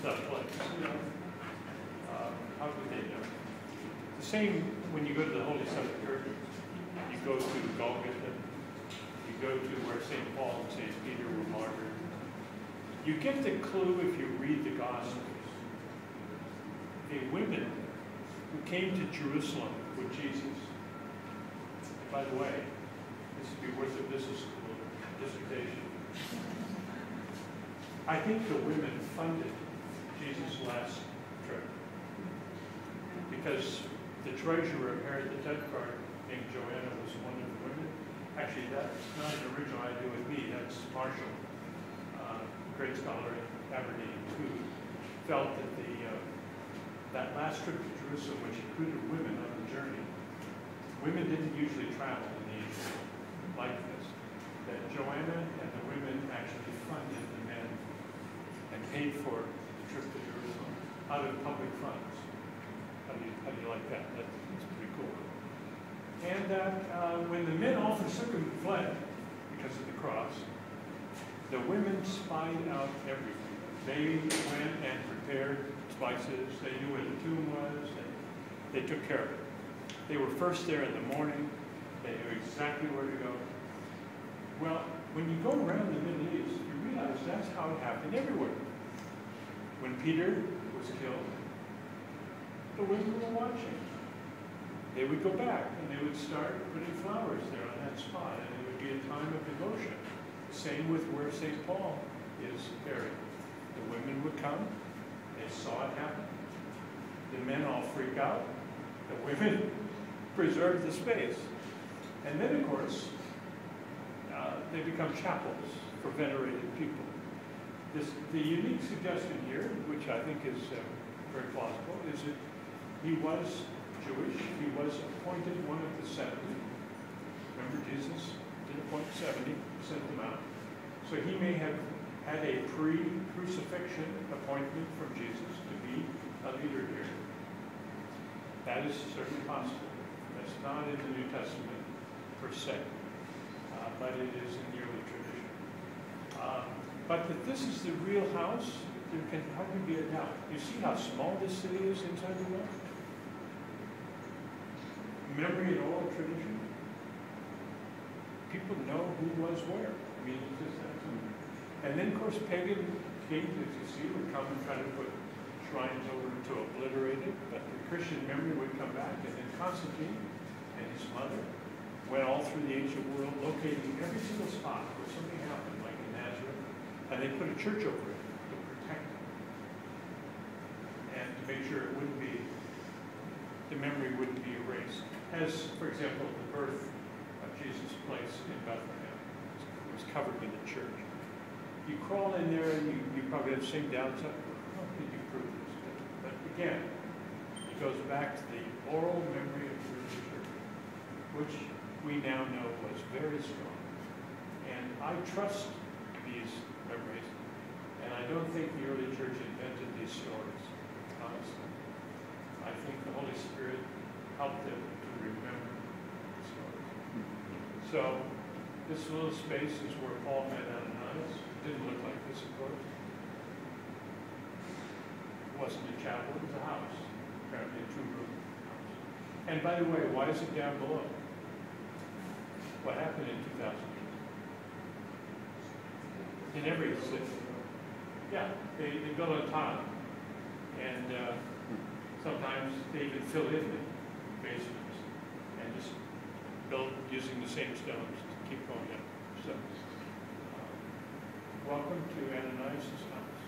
stuff like, how would they know? The same when you go to the Holy Sepulchre, you go to Golgotha, you go to where St. Paul and St. Peter were martyred. You get the clue if you read the Gospels. The women who came to Jerusalem with Jesus. By the way, this would be worth a business school dissertation. I think the women funded Jesus' last trip because the treasurer of Herod the Tetrarch named Joanna was one of the women. Actually, that's not an original idea with me. That's Marshall, great scholar at Aberdeen, who felt that that last trip to Jerusalem, which included women on the journey, women didn't usually travel in the East like this. That Joanna and the women actually funded the men and paid for the trip to Jerusalem out of public funds. How do you like that? That's pretty cool. And when the men all forsook him and fled because of the cross, the women spied out everything. They went and prepared spices. They knew where the tomb was. They took care of it. They were first there in the morning. They knew exactly where to go. Well, when you go around the Middle East, you realize that's how it happened everywhere. When Peter was killed, the women were watching. They would go back and they would start putting flowers there on that spot, and it would be a time of devotion. Same with where St. Paul is buried. The women would come. They saw it happen. The men all freak out. The women preserve the space. And then, of course, they become chapels for venerated people. The unique suggestion here, which I think is very plausible, is that he was Jewish. He was appointed one of the 70. Remember, Jesus did appoint 70, sent them out. So he may have had a pre-crucifixion appointment from Jesus to be a leader here. That is certainly possible. That's not in the New Testament per se, but it is in the early tradition. But that this is the real house, there can hardly be a doubt. You see how small this city is inside the wall? Memory and oral tradition. People know who was where. I mean, it's just that simple. And then, of course, pagan kings, as you see, would come and try to put shrines over to obliterate it, but the Christian memory would come back, and then Constantine and his mother went all through the ancient world, locating every single spot where something happened, like in Nazareth, and they put a church over it to protect it, and to make sure it wouldn't be, the memory wouldn't be erased. As, for example, the birth of Jesus' place in Bethlehem was covered in the church. You crawl in there and you probably have the same doubts. How can you prove this? But again, it goes back to the oral memory of the early church, which we now know was very strong. And I trust these memories, and I don't think the early church invented these stories, honestly. I think the Holy Spirit helped them to remember the stories. So this little space is where Paul met Ananias. Didn't look like this, of course. It wasn't a chapel, it was a house. Apparently a two-room house. And by the way, why is it down below? What happened in 2000? In every city. Yeah, they built on top. And sometimes they even fill in the basements and just build using the same stones to keep going up. So, welcome to Ananias' house.